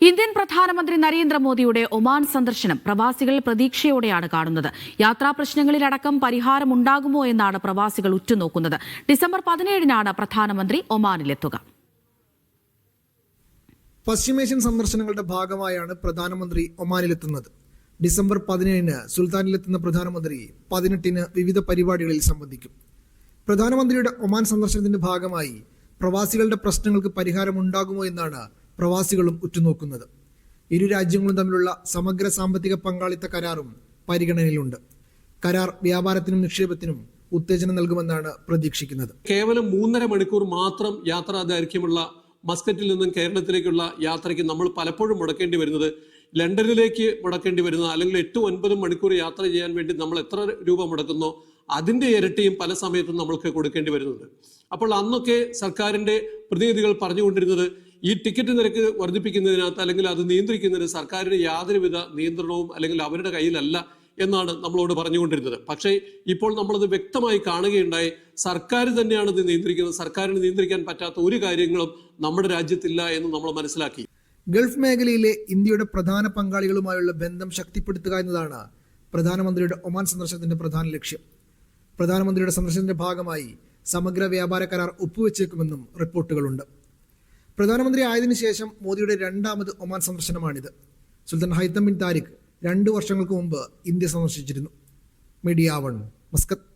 Indian പ്രധാനമന്ത്രി നരേന്ദ്രമോദിയുടെ Oman സന്ദർശനം പ്രവാസികൾ പ്രതീക്ഷയോടെയാണ് കാണുന്നത്. യാത്രാ പ്രശ്നങ്ങളിലടക്കം പരിഹാരമുണ്ടാകുമോ എന്നാണ് പ്രവാസികൾ ഉറ്റുനോക്കുന്നത്. ഡിസംബർ 17-നാണ് പ്രധാനമന്ത്രി ഒമാനിലെത്തുക. പശ്ചിമേഷ്യൻ സന്ദർശനങ്ങളുടെ ഭാഗമായാണ് പ്രധാനമന്ത്രി ഒമാനിലെത്തുന്നത്. ഡിസംബർ 17-ന് സുൽത്താനിലെത്തുന്ന പ്രധാനമന്ത്രി 18-ന് വിവിധ പരിപാടികളിൽ സംബന്ധിക്കും. പ്രധാനമന്ത്രിയുടെ ഒമാൻ സന്ദർശനത്തിന്റെ ഭാഗമായി പ്രവാസികളുടെ പ്രശ്നങ്ങൾക്ക് പരിഹാരമുണ്ടാകുമോ എന്നാണ് പ്രവാസികളും ഉറ്റുനോക്കുന്നത്. ഇരു രാജ്യങ്ങളും തമ്മിലുള്ള സമഗ്ര സാമ്പത്തിക പങ്കാളിത്ത കരാറും പരിഗണനയിലുണ്ട്. കരാർ വ്യാപാരത്തിനും നിക്ഷേപത്തിനും ഉത്തേജനം നൽകുമെന്നാണ് പ്രതീക്ഷിക്കുന്നത്. കേവലം 3.5 മണിക്കൂർ മാത്രം യാത്രാ ദൈർഘ്യമുള്ള മസ്കറ്റിൽ നിന്നും കേരളത്തിലേക്കുള്ള യാത്രയ്ക്ക് നമ്മൾ പലപ്പോഴും മുടക്കേണ്ടി വരുന്നത് ലണ്ടനിലേക്ക് മുടക്കേണ്ടി വരുന്നത്, അല്ലെങ്കിൽ 8-9 മണിക്കൂർ യാത്ര ചെയ്യാൻ വേണ്ടി നമ്മൾ എത്ര രൂപ മുടക്കുന്നോ അതിന്റെ ഇരട്ടിയും പല സമയത്തും നമ്മൾക്ക് കൊടുക്കേണ്ടി വരുന്നുണ്ട്. അപ്പോൾ അന്നൊക്കെ സർക്കാരിന്റെ പ്രതിനിധികൾ പറഞ്ഞുകൊണ്ടിരുന്നത് ഈ ടിക്കറ്റ് നിരക്ക് വർദ്ധിപ്പിക്കുന്നതിനകത്ത് അല്ലെങ്കിൽ അത് നിയന്ത്രിക്കുന്നതിന് സർക്കാരിന് യാതൊരുവിധ നിയന്ത്രണവും അല്ലെങ്കിൽ അവരുടെ കയ്യിലല്ല എന്നാണ് നമ്മളോട് പറഞ്ഞുകൊണ്ടിരുന്നത്. പക്ഷേ ഇപ്പോൾ നമ്മളത് വ്യക്തമായി കാണുകയുണ്ടായി. സർക്കാർ തന്നെയാണ് ഇത് നിയന്ത്രിക്കുന്നത്. സർക്കാരിന് നിയന്ത്രിക്കാൻ പറ്റാത്ത ഒരു കാര്യങ്ങളും നമ്മുടെ രാജ്യത്തില്ല എന്ന് നമ്മൾ മനസ്സിലാക്കി. ഗൾഫ് മേഖലയിലെ ഇന്ത്യയുടെ പ്രധാന പങ്കാളികളുമായുള്ള ബന്ധം ശക്തിപ്പെടുത്തുക എന്നതാണ് പ്രധാനമന്ത്രിയുടെ ഒമാൻ സന്ദർശനത്തിന്റെ പ്രധാന ലക്ഷ്യം. പ്രധാനമന്ത്രിയുടെ സന്ദർശനത്തിന്റെ ഭാഗമായി സമഗ്ര വ്യാപാര കരാർ ഒപ്പുവെച്ചേക്കുമെന്നും റിപ്പോർട്ടുകളുണ്ട്. പ്രധാനമന്ത്രി ആയതിനു ശേഷം മോദിയുടെ 2ാമത് ഒമാൻ സന്ദർശനമാണിത്. സുൽത്താൻ ഹൈത്തം ബിൻ താരിഖ് 2 വർഷങ്ങൾക്ക് മുമ്പ് ഇന്ത്യ സന്ദർശിച്ചിരുന്നു. Media 1, Muscat.